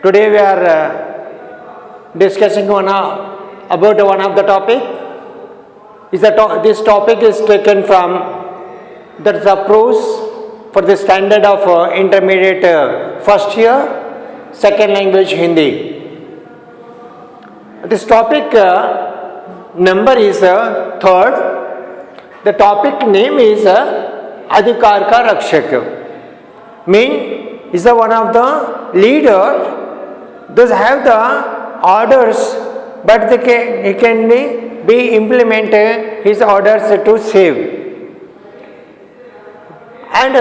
Today we are discussing about one of the topic. This topic is taken from the prose for the standard of intermediate first year, second language Hindi. This topic number is third. The topic name is Adhikar Ka Rakshak. Mean is one of the leader. Those have the orders, but he can be implemented his orders to save. And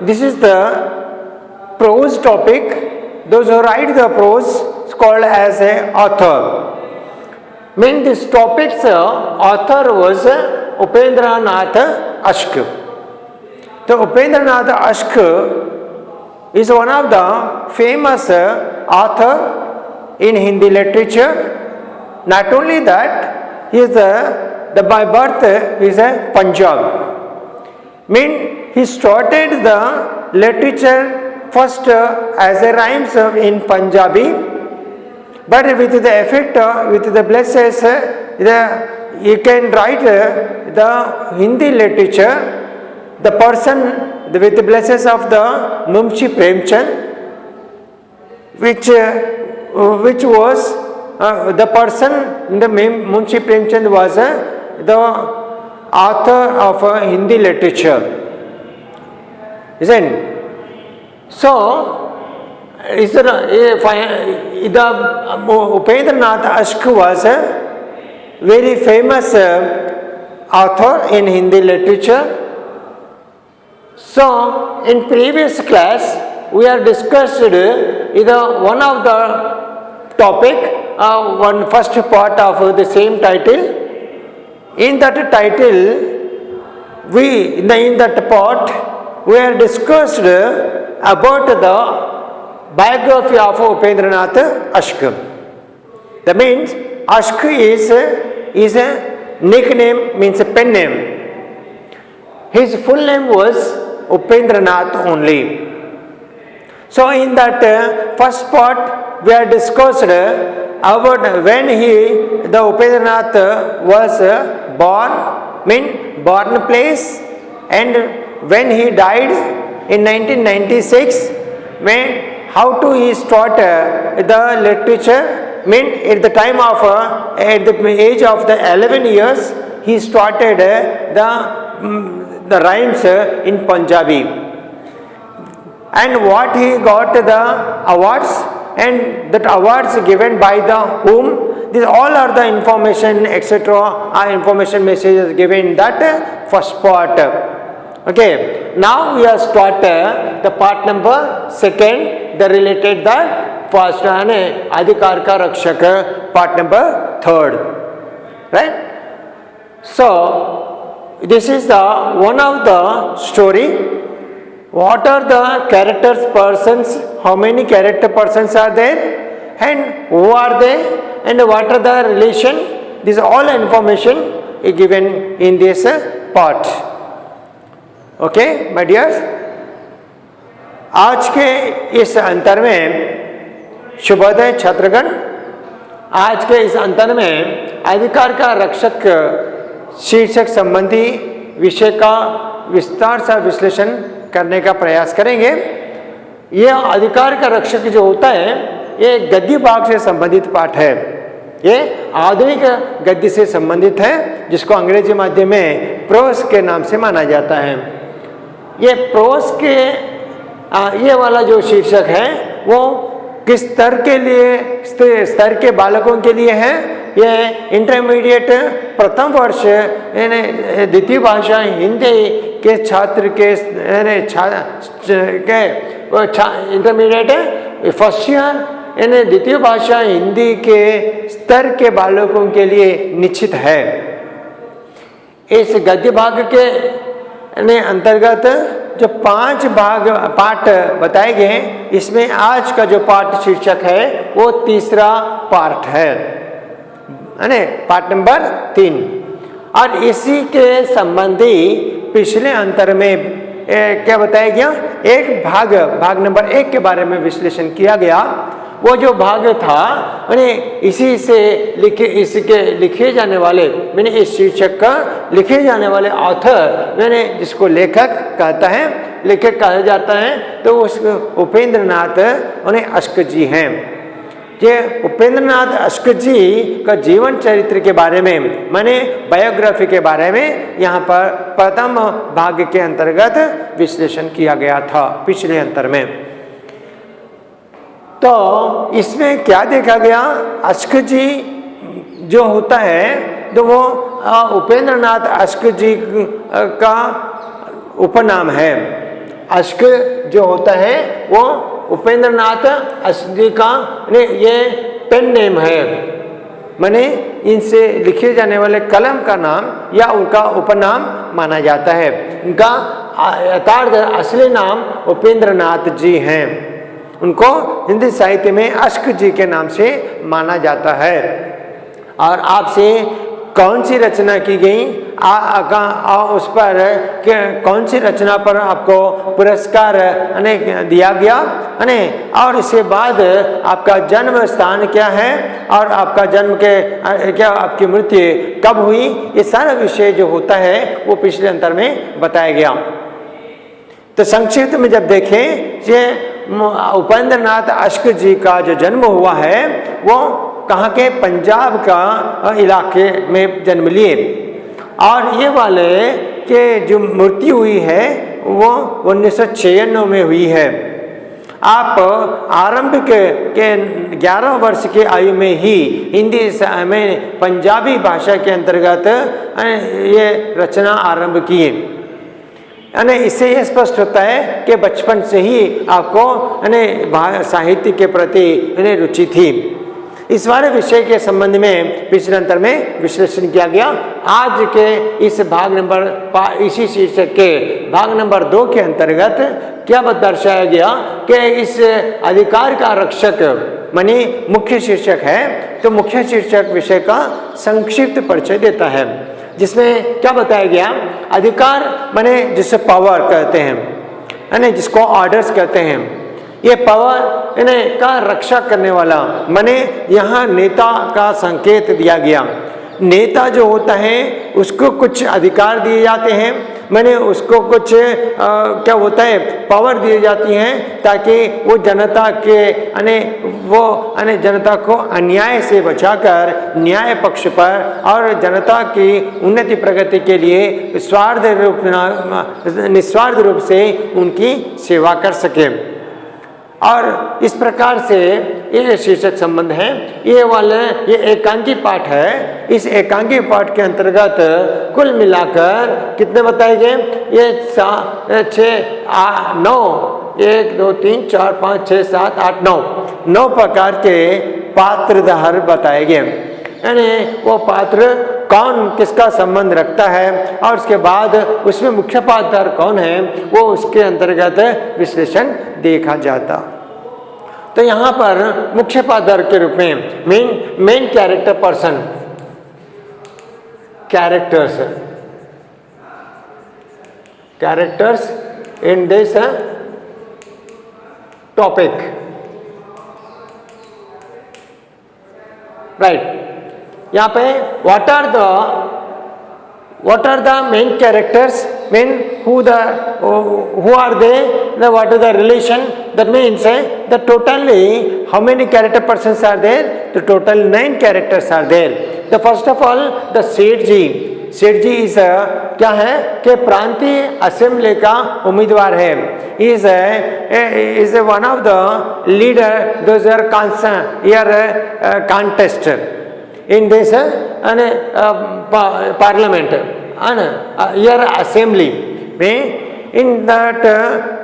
this is the prose topic. Those who write the prose is called as a author. Mean this topic's author was Upendranath Ashk. The Upendranath Ashk is one of the famous author in Hindi literature. Not only that, he is the by birth is a Punjab. Mean he started the literature first as a rhymes in Punjabi, but with the effect with the blesses, you can write the Hindi literature. The person with the blessings of the Munshi Premchand, which was the person, the Munshi Premchand was the author of Hindi literature, isn't it? So, the Upendranath Ashk was a very famous author in Hindi literature. So, in previous class, we have discussed one of the topic, one first part of the same title. In that title, in that part, we have discussed about the biography of Upendranath Ashk. That means Ashk is a nickname, means a pen name. His full name was Upendranath only. So in that first part we have discussed about when the Upendranath was born, born place, and when he died in 1996, how to he start the literature, at the time of at the age of the 11 years he started the rhymes in Punjabi, and what he got the awards, and that awards given by the whom, these all are the information etc. are information messages given in that first part. Okay, now we are start the part number second, the related the first Adhikar Ka Rakshak, part number third, right? So this is the one of the story. What are the characters persons? How many character persons are there? And who are they? And what are the relation? This all information is given in this part. Okay, my dears. आज के इस अंतर में शुभोदय छात्रगण, आज के इस अंतर में अधिकार का रक्षक शीर्षक संबंधी विषय का विस्तार से विश्लेषण करने का प्रयास करेंगे। यह अधिकार का रक्षक जो होता है, ये गद्य भाग से संबंधित पाठ है। ये आधुनिक गद्य से संबंधित है, जिसको अंग्रेजी माध्यम में प्रोस के नाम से माना जाता है। ये प्रोस के ये वाला जो शीर्षक है वो किस स्तर के लिए, स्तर के बालकों के लिए है। ये इंटरमीडिएट प्रथम वर्ष द्वितीय भाषा हिंदी के छात्र के इंटरमीडिएट फर्स्ट ईयर द्वितीय भाषा हिंदी के स्तर के बालकों के लिए निश्चित है। इस गद्य भाग के अंतर्गत जो 5 पाठ बताए गए, इसमें आज का जो पाठ शीर्षक है वो तीसरा पाठ है, पाठ नंबर 3। और इसी के संबंधी पिछले अंतर में क्या बताया गया, भाग नंबर 1 के बारे में विश्लेषण किया गया। वो जो भाग था मैंने इसी से इसके लिखे जाने वाले मैंने इस शीर्षक का लिखे जाने वाले ऑथर मैंने जिसको लेखक कहता है, लेखक कहा जाता है, तो उस उपेंद्र नाथ उन्हें अश्क जी हैं। ये उपेंद्र नाथ अश्क जी का जीवन चरित्र के बारे में माने बायोग्राफी के बारे में यहाँ पर प्रथम भाग के अंतर्गत विश्लेषण किया गया था पिछले अंतर में। तो इसमें क्या देखा गया, अश्क जी जो होता है तो वो उपेंद्र नाथ अश्क जी का उपनाम है। अश्क जो होता है वो उपेंद्र नाथ अश्क जी का ये पेन नेम है, माने इनसे लिखे जाने वाले कलम का नाम या उनका उपनाम माना जाता है। इनका यथार्थ असली नाम उपेंद्र नाथ जी हैं। उनको हिंदी साहित्य में अश्क जी के नाम से माना जाता है। और आपसे कौन सी रचना की गई उस पर कौन सी रचना पर आपको पुरस्कार दिया गया और इसके बाद आपका जन्म स्थान क्या है और आपका जन्म के क्या आपकी मृत्यु कब हुई, ये सारा विषय जो होता है वो पिछले अंतर में बताया गया। तो संक्षिप्त में जब देखें ये उपेंद्र नाथ अश्क जी का जो जन्म हुआ है वो कहाँ के, पंजाब का इलाके में जन्म लिए और ये वाले के जो मृत्यु हुई है वो 1996 में हुई है। आप आरंभ के 11 वर्ष के आयु में ही हिंदी में पंजाबी भाषा के अंतर्गत ये रचना आरंभ किए। इससे यह स्पष्ट होता है कि बचपन से ही आपको साहित्य के प्रति रुचि थी। इस वाले विषय के संबंध में पिछले अंतर में विश्लेषण किया गया। आज के इस भाग नंबर इसी शीर्षक के भाग नंबर 2 के अंतर्गत क्या दर्शाया गया कि इस अधिकार का रक्षक माने मुख्य शीर्षक है, तो मुख्य शीर्षक विषय का संक्षिप्त परिचय देता है, जिसमें क्या बताया गया, अधिकार माने जिसे पावर कहते हैं जिसको ऑर्डर्स कहते हैं, ये पावर इन्हें का रक्षा करने वाला माने यहाँ नेता का संकेत दिया गया। नेता जो होता है उसको कुछ अधिकार दिए जाते हैं, माने उसको कुछ क्या होता है, पावर दी जाती हैं ताकि वो जनता के जनता को अन्याय से बचाकर न्याय पक्ष पर और जनता की उन्नति प्रगति के लिए निस्वार्थ रूप से उनकी सेवा कर सके। और इस प्रकार से ये शीर्षक संबंध है। ये एकांकी पाठ है। इस एकांकी पाठ के अंतर्गत कुल मिलाकर कितने बताए गए, ये 9 1 2 3 4 5 6 7 8 9 प्रकार के पात्रधार बताए गए, यानी वो पात्र कौन किसका संबंध रखता है और उसके बाद उसमें मुख्य पात्रधार कौन है वो उसके अंतर्गत विश्लेषण देखा जाता। तो यहाँ पर मुख्य पात्रधार के रूप में main character person, characters in this topic, right. यहाँ पे what are the main characters, who are they, what is the relation, that means the totally how many character persons are there, the total 9 characters are there। The first of all the सेठ जी is क्या है कि प्रांतीय assembly का उम्मीदवार है, is one of the leader those are contest in this parliament and your assembly. In that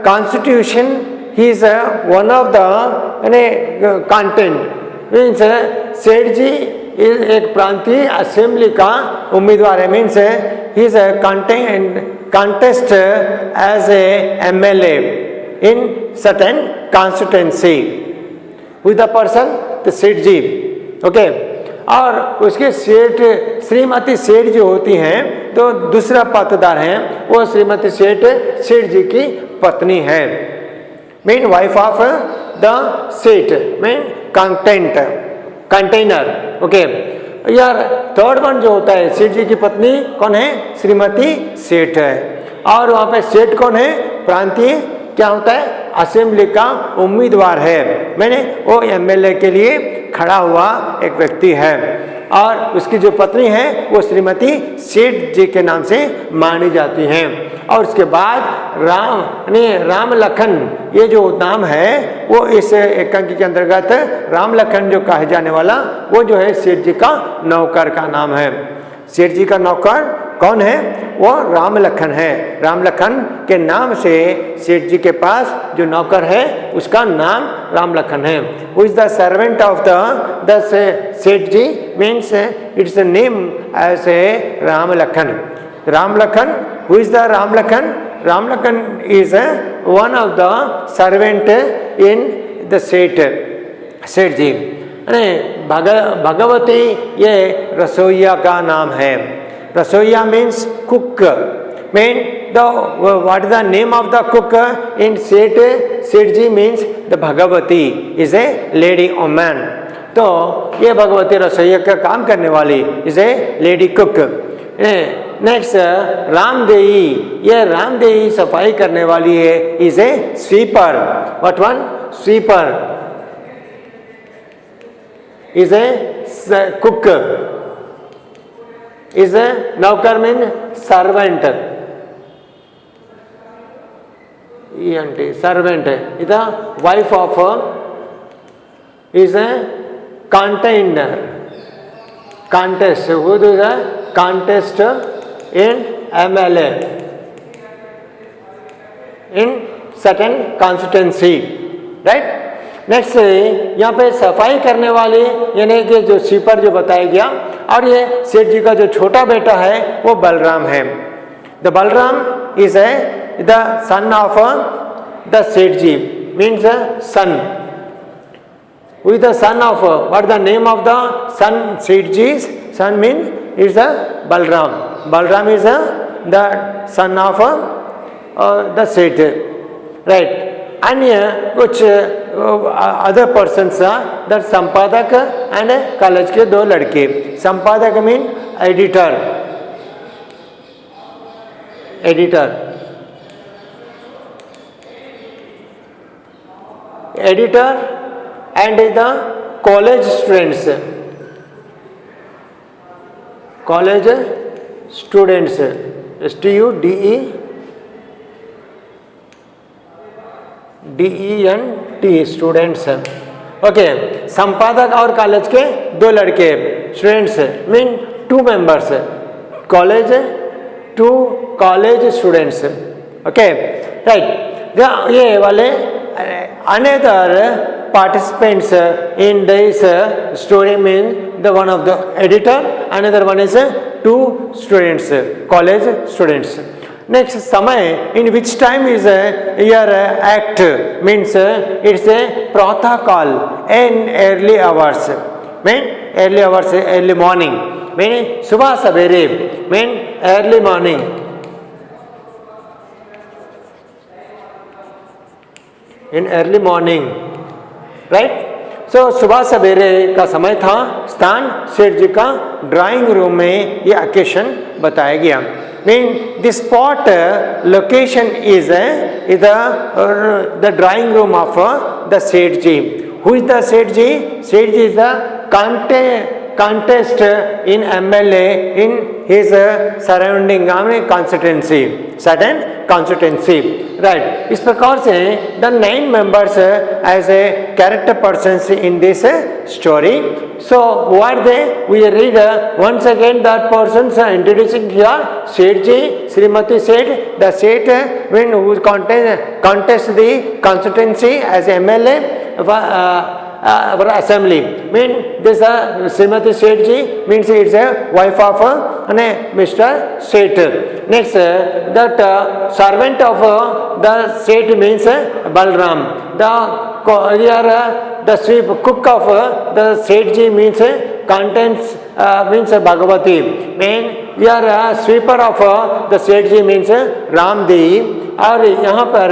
constitution he is one of the content, means सेठ जी एक प्रांतीय असेंबली का उम्मीदवार है, means he is contest as a MLA in certain constituency with the person the सेठ जी, okay. और उसके सेठ श्रीमती सेठ जो होती हैं तो दूसरा पात्रधार है वो श्रीमती सेठ जी की पत्नी है, मीन वाइफ ऑफ द सेठ, मीन कंटेंट, कंटेनर. ओके, यार थर्ड वन जो होता है, सेठ जी की पत्नी कौन है? श्रीमती सेठ है. और वहाँ पे सेठ कौन है? प्रांतीय क्या होता है? असेंबली का उम्मीदवार है. मैंने वो एमएलए के लिए खड़ा हुआ एक व्यक्ति है. और उसकी जो पत्नी है वो श्रीमती सेठ जी के नाम से मानी जाती हैं. और उसके बाद राम लखन, ये जो नाम है वो इस एकांकी के अंतर्गत राम लखन जो कहे जाने वाला वो जो है सेठ जी का नौकर का नाम है. सेठ जी का नौकर कौन है? वो राम लखन है. राम लखन के नाम से सेठ जी के पास जो नौकर है उसका नाम राम लखन है. Who is the servant of the Seth ji means its name as a Ram Lakhan. Ram Lakhan, who is the Ram Lakhan? Ram Lakhan is one of the servant in the Seth ji. Bhagwati ये रसोइया का नाम है. Rasoiya means cook. Mean the what is the name of the cook in Seth ji means the Bhagwati is a lady woman. तो ये भगवती रसोइया का काम करने वाली is a lady cook. Next Ramdei, ये रामदेई सफाई करने वाली है, is a sweeper. What one? Sweeper is a cook, is a naukar mean servant, servant is the wife of is a container, contest, who is a contest in MLA in certain constituency, right? Next यहाँ पे सफाई करने वाले यानी कि जो sweeper जो बताया गया. और ये सेठ जी का जो छोटा बेटा है वो बलराम है. The Balram is a the son of the Seth ji means son. Who is the son of, what the name of the son? Seth ji son mean is the Balram. Balram is the son of the Seth, right. अन्य कुछ other persons that sampadak and college के दो लड़के. Sampadak mean editor, editor, editor and the college students, college students DENT students. Okay, sampadak और college के दो लड़के students mean 2 members. College 2 college students. Okay, right. ये वाले another participants in this story mean the one of the editor, another one is 2 students, college students. Next, समय in which time is your act means it's a प्रातः काल in early hours, mean early hours, early morning, mean सुबह सवेरे, mean early morning, in early morning, right? So सुबह सवेरे का समय था. स्थान सेठ जी का ड्राइंग रूम में ये ओकेशन बताया गया. Mean the spot location is the drawing room of the Seth ji. Who is the Seth ji? Seth ji is the contest in MLA in his surrounding constituency, certain constituency, right? इस प्रकार से the 9 members as a character persons in this story. So what they we read once again that persons introducing here Seth ji, Srimati Seth, the Seth when who contest the constituency as MLA assembly. Mean this Srimati Seth ji means it's a wife of Mr. Seth. Next that servant of the Seth means Balram. The sweep cook of the Seth ji means contents means Bhagavati. Mean यार sweeper of the Seth ji means Ramdev, और यहाँ पर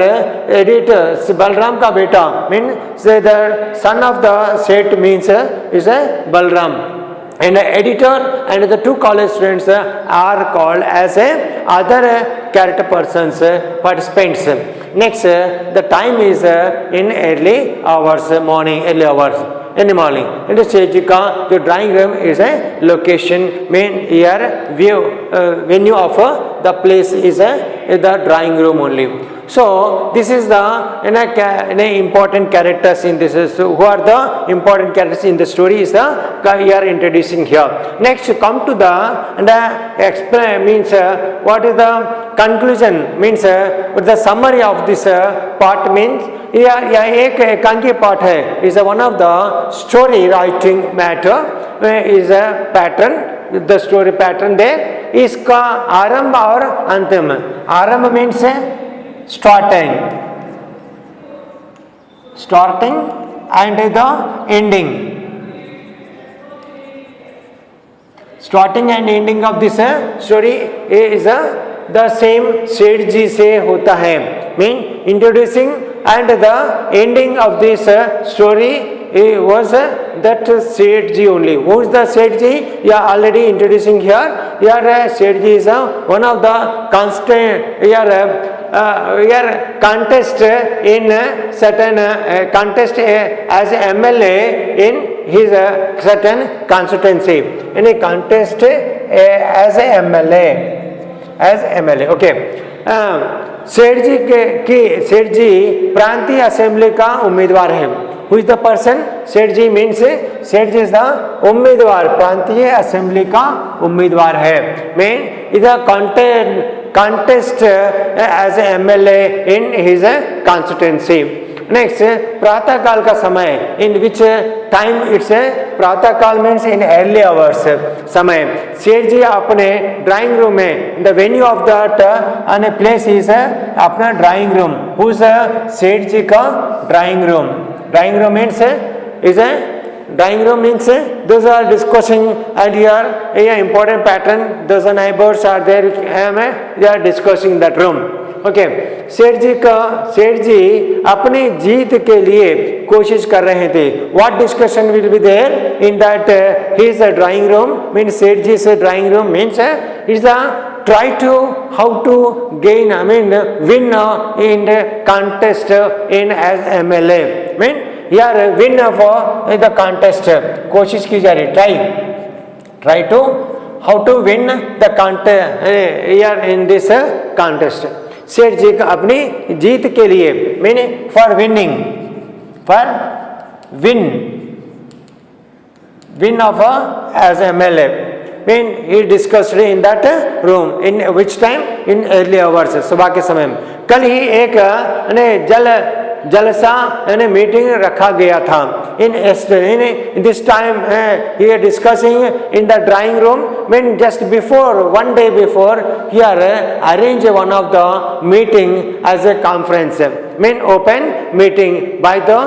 editor Balram का बेटा means the son of the Seth means is Balram, and the editor and the two college students are called as other character persons participants. Next, the time is in early hours, morning, early hours in the morning. In the stage ka jo drawing room is a location, main here view venue of the place is the drawing room only. So this is the important characters in this. So who are the important characters in the story is the we are introducing here. Next, come to the explain means what is the conclusion means the summary of this part means यह एक एकांकी पाठ है. is one of the story writing matter is a pattern, the story pattern there. इसका आरंभ और अंतिम. आरंभ means starting and the ending. Starting and ending of this story is the same सेठ जी से होता है. Mean introducing and the ending of this story was that Seth Ji only. Who is the Seth Ji? You are already introducing here. Here Seth Ji is one of the constant contest in certain contest as MLA in his certain constituency. In a contest as a MLA. Okay. सेठ जी प्रांतीय assembly का उम्मीदवार है. Who is the person? सेठ ji means सेठ जी is the उम्मीदवार, प्रांतीय assembly का उम्मीदवार है. Main is the contest as a MLA in his constituency. Next, प्रातः काल का समय. In which time it's प्रातः काल means in early hours समय. सेठ जी अपने ड्राइंग रूम में, the venue of that and a place is अपना ड्राइंग रूम. Who's सेठ जी का drawing room? Drawing room means is a drawing room means those are discussing and here a important pattern. Those are neighbors are there. They are discussing that room. Okay. सेठ जी अपनी जीत के लिए कोशिश कर रहे थे. What discussion will be there in that his drawing room? Means सेठ जी से drawing room means is the try to how to gain win in the contest in as MLA. Mean here win for the contest. कोशिश की जा रही. Try to how to win the contest here in this contest. सेठ जी का अपनी जीत के लिए mean for win of as MLA. Mean he discussed in that room. In which time? In early hours, सुबह के समय. कल ही एक जलसा मीटिंग रखा गया था. In this time he discussing in the drawing room. Mean just before one day before here arrange one of the meeting as a conference. Mean open meeting by the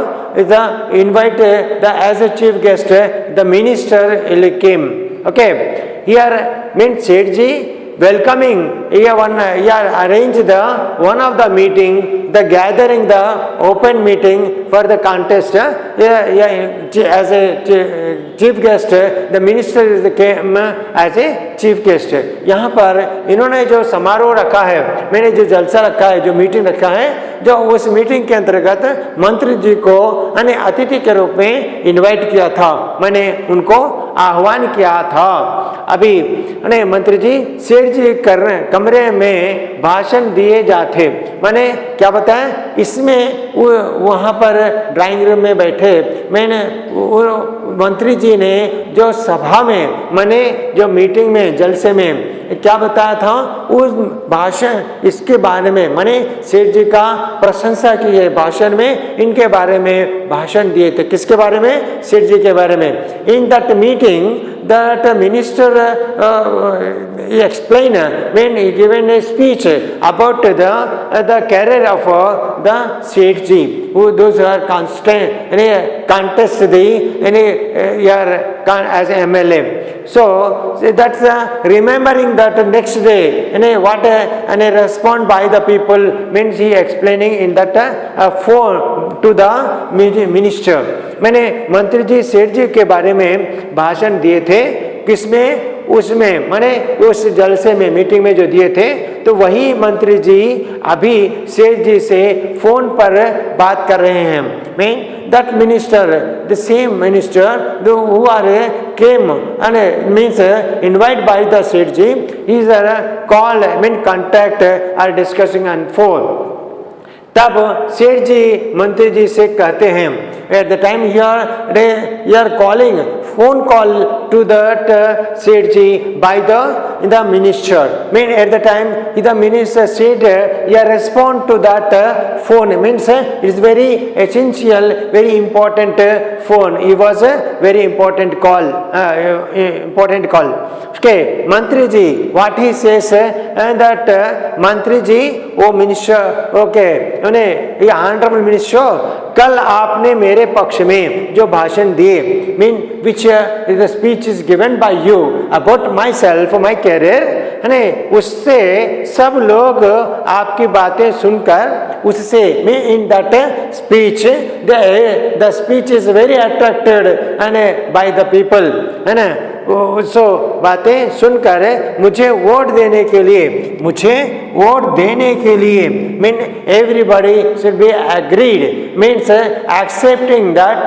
invite the as a chief guest the minister came. Okay. Here means Seth Ji welcoming here arrange the one of the meeting, the gathering, the open meeting for the contest. As a chief guest the minister came as a chief guest. यहाँ पर इन्होंने जो समारोह रखा है, मैंने जो जलसा रखा है, जो मीटिंग रखा है, जो उस मीटिंग के अंतर्गत मंत्री जी को अतिथि के रूप में इनवाइट किया था. मैंने उनको आह्वान किया था. अभी मंत्री जी सेठ जी कमरे में भाषण दिए जाते. मैंने क्या बताया इसमें वहाँ पर ड्राइंग रूम में बैठे मैंने मंत्री जी ने जो सभा में मैंने जो मीटिंग में जलसे में क्या बताया था उस भाषण इसके बारे में मैंने सेठ जी का प्रशंसा की है. भाषण में इनके बारे में भाषण दिए थे. किसके बारे में? सेठ जी के बारे में. In that meeting that minister he explained when he given a speech about the career of the Sethji, who those who are constant contest the as MLA. So that's remembering that next day what respond by the people means he explaining in that phone to the minister. मैंने मंत्री जी सेठ जी के बारे में भाषण दिए थे, किसमें, उसमें माने उस जलसे में मीटिंग में जो दिए थे, तो वही मंत्री जी अभी सेठ जी से फोन पर बात कर रहे हैं. Mean that minister, the same minister who are came and means invited by the Seth ji, he is call contact are discussing on phone. तब सेठ जी मंत्री जी से कहते हैं, at the time you are calling phone call to that Seth ji by the minister. Mean at the time the minister said you respond to that phone, means it is very essential, very important phone. It was a very important call. Okay, मंत्री जी what he says that मंत्री जी वो minister okay ये honourable minister, कल आपने मेरे पक्ष में जो भाषण दिए, mean which the speech is given by you about myself my career, उससे सब लोग आपकी बातें सुनकर उससे mean in that speech the speech is very attracted by the people, है ना. सो बातें सुनकर मुझे वोट देने के लिए mean everybody should be agreed, means accepting that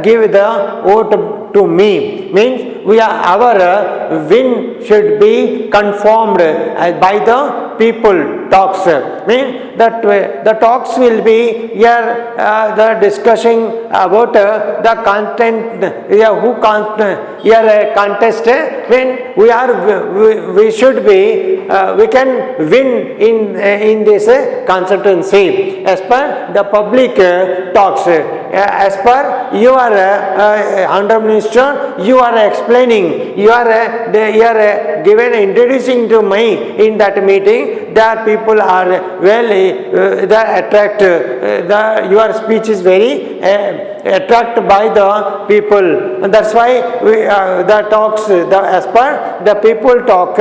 give the vote to me, means we are our win should be conformed by the people talks, means that the talks will be here the discussing about the content who contest, when we should be we can win in this consultancy as per the public talks, as per your honorable minister, you are explaining, you are given introducing to me in that meeting that people are well attract your speech is very attracted by the people, and that's why the talks as per the people talk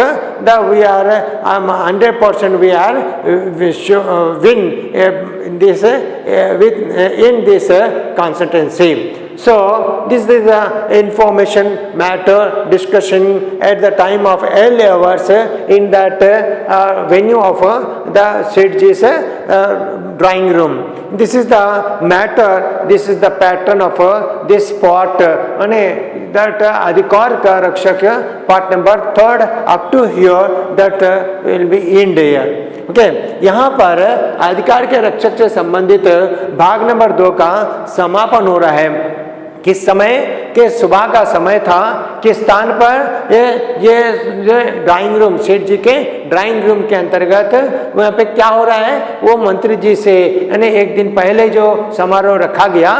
we are 100% we should win in this in this consultancy. So this is the information matter discussion at the time of early hours in that venue of the Seth ji's drawing room. This is the matter, this is the pattern of this part, that अधिकार का रक्षक part number 3rd up to here that will be end here. Okay, यहाँ पर अधिकार के रक्षक से संबंधित भाग नंबर 2 का समापन हो रहा है. किस समय के सुबह का समय था, किस स्थान पर ये ड्राइंग रूम, सेठ जी के ड्राइंग रूम के अंतर्गत वहाँ पे क्या हो रहा है, वो मंत्री जी से एक दिन पहले जो समारोह रखा गया,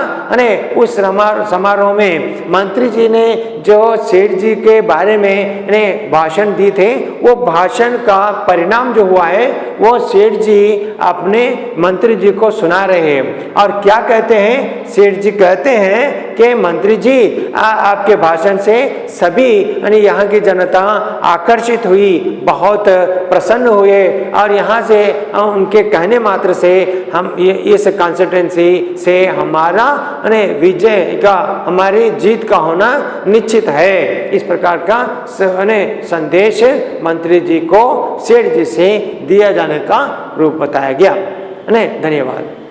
उस समारोह में मंत्री जी ने जो सेठ जी के बारे में भाषण दी थे, वो भाषण का परिणाम जो हुआ है वो सेठ जी अपने मंत्री जी को सुना रहे हैं. और क्या कहते हैं, सेठ जी कहते हैं कि मंत्री जी आपके भाषण से सभी यहाँ की जनता आकर्षित हुई, बहुत प्रसन्न हुए, और यहाँ से उनके कहने मात्र से हम इस कॉन्स्टिट्यूएंसी से हमारा विजय का, हमारी जीत का होना निश्चित है. इस प्रकार का संदेश मंत्री जी को सेठ जी से दिया जाने का रूप बताया गया. धन्यवाद.